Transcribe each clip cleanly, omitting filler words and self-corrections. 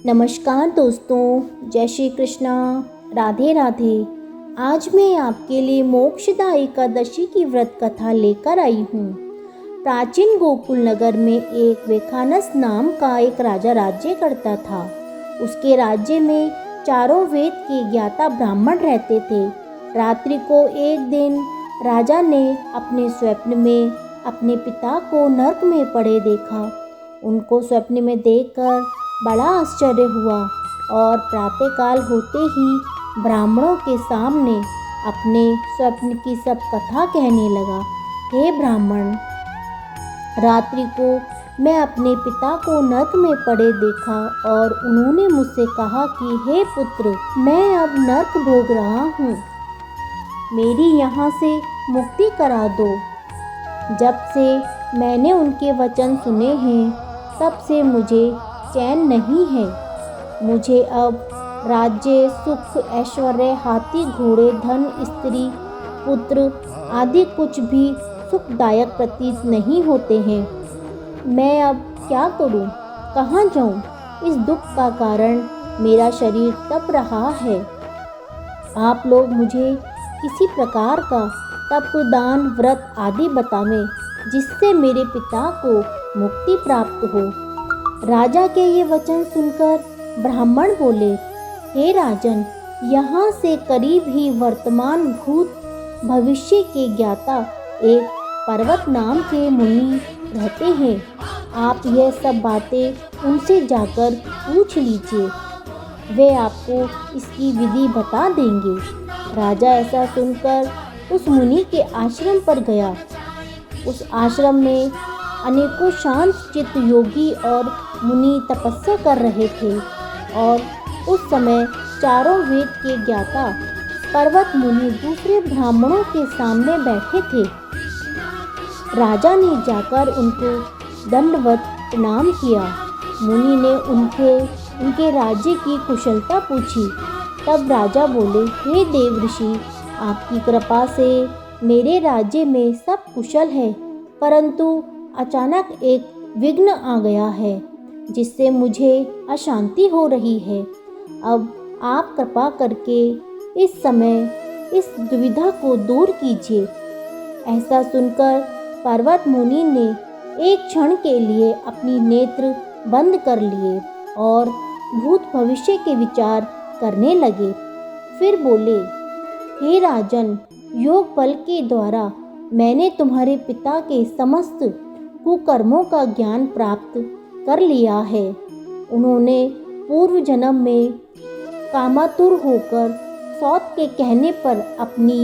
नमस्कार दोस्तों, जय श्री कृष्णा, राधे राधे। आज मैं आपके लिए मोक्षदा एकादशी की व्रत कथा लेकर आई हूँ। प्राचीन गोकुल नगर में एक वेखानस नाम का एक राजा राज्य करता था। उसके राज्य में चारों वेद के ज्ञाता ब्राह्मण रहते थे। रात्रि को एक दिन राजा ने अपने स्वप्न में अपने पिता को नरक में पड़े देखा। उनको स्वप्न में देखकर बड़ा आश्चर्य हुआ और प्रातःकाल होते ही ब्राह्मणों के सामने अपने स्वप्न की सब कथा कहने लगा। हे ब्राह्मण, रात्रि को मैं अपने पिता को नरक में पड़े देखा और उन्होंने मुझसे कहा कि हे पुत्र, मैं अब नरक भोग रहा हूँ, मेरी यहाँ से मुक्ति करा दो। जब से मैंने उनके वचन सुने हैं तब से मुझे चैन नहीं है। मुझे अब राज्य, सुख, ऐश्वर्य, हाथी, घोड़े, धन, स्त्री, पुत्र आदि कुछ भी सुखदायक प्रतीत नहीं होते हैं। मैं अब क्या करूं? कहाँ जाऊं? इस दुख का कारण मेरा शरीर तप रहा है। आप लोग मुझे किसी प्रकार का तप, दान, व्रत आदि बतावें जिससे मेरे पिता को मुक्ति प्राप्त हो। राजा के ये वचन सुनकर ब्राह्मण बोले, हे राजन, यहाँ से करीब ही वर्तमान, भूत, भविष्य के ज्ञाता एक पर्वत नाम के मुनि रहते हैं। आप यह सब बातें उनसे जाकर पूछ लीजिए, वे आपको इसकी विधि बता देंगे। राजा ऐसा सुनकर उस मुनि के आश्रम पर गया। उस आश्रम में अनेकों शांत चित्त योगी और मुनि तपस्या कर रहे थे और उस समय चारों वेद के ज्ञाता पर्वत मुनि दूसरे ब्राह्मणों के सामने बैठे थे। राजा ने जाकर उनको दंडवत प्रणाम किया। मुनि ने उनके राज्य की कुशलता पूछी। तब राजा बोले, हे देव ऋषि, आपकी कृपा से मेरे राज्य में सब कुशल है, परंतु अचानक एक विघ्न आ गया है जिससे मुझे अशांति हो रही है। अब आप कृपा करके इस समय इस दुविधा को दूर कीजिए। ऐसा सुनकर पर्वत मुनि ने एक क्षण के लिए अपनी नेत्र बंद कर लिए और भूत भविष्य के विचार करने लगे। फिर बोले, हे राजन, योग बल के द्वारा मैंने तुम्हारे पिता के समस्त कुकर्मों का ज्ञान प्राप्त कर लिया है। उन्होंने पूर्व जन्म में कामातुर होकर सौत के कहने पर अपनी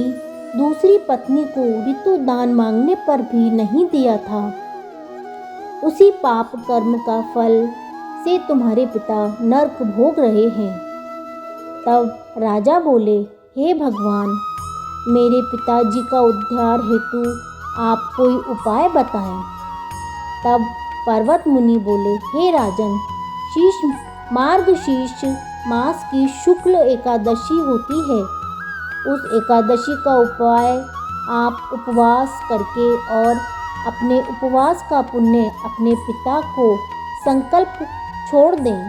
दूसरी पत्नी को ऋतु दान मांगने पर भी नहीं दिया था। उसी पाप कर्म का फल से तुम्हारे पिता नरक भोग रहे हैं। तब राजा बोले, हे भगवान, मेरे पिताजी का उद्धार हेतु आप कोई उपाय बताएं। तब पर्वत मुनि बोले, हे राजन, मार्गशीर्ष मास की शुक्ल एकादशी होती है। उस एकादशी का उपाय आप उपवास करके और अपने उपवास का पुण्य अपने पिता को संकल्प छोड़ दें।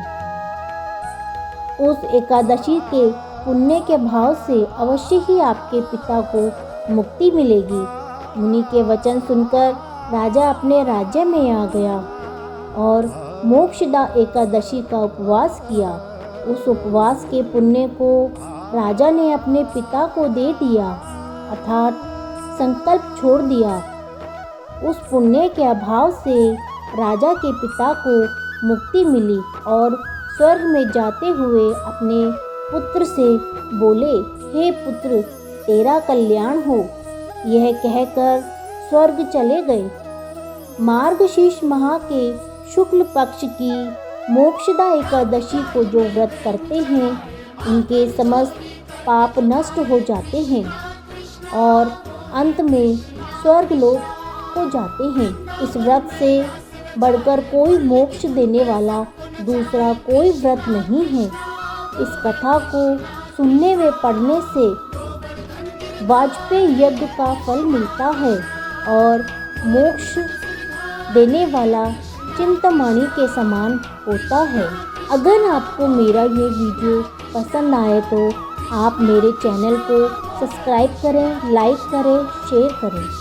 उस एकादशी के पुण्य के भाव से अवश्य ही आपके पिता को मुक्ति मिलेगी। मुनि के वचन सुनकर राजा अपने राज्य में आ गया और मोक्षदा एकादशी का उपवास किया। उस उपवास के पुण्य को राजा ने अपने पिता को दे दिया, अर्थात संकल्प छोड़ दिया। उस पुण्य के अभाव से राजा के पिता को मुक्ति मिली और स्वर्ग में जाते हुए अपने पुत्र से बोले, हे पुत्र, तेरा कल्याण हो। यह कहकर स्वर्ग चले गए। मार्गशीर्ष माह के शुक्ल पक्ष की मोक्षदा एकादशी को जो व्रत करते हैं उनके समस्त पाप नष्ट हो जाते हैं और अंत में स्वर्ग लोक को जाते हैं। इस व्रत से बढ़कर कोई मोक्ष देने वाला दूसरा कोई व्रत नहीं है। इस कथा को सुनने व पढ़ने से वाजपेयी यज्ञ का फल मिलता है और मोक्ष देने वाला चिंतामणि के समान होता है। अगर आपको मेरा ये वीडियो पसंद आए तो आप मेरे चैनल को सब्सक्राइब करें, लाइक करें, शेयर करें।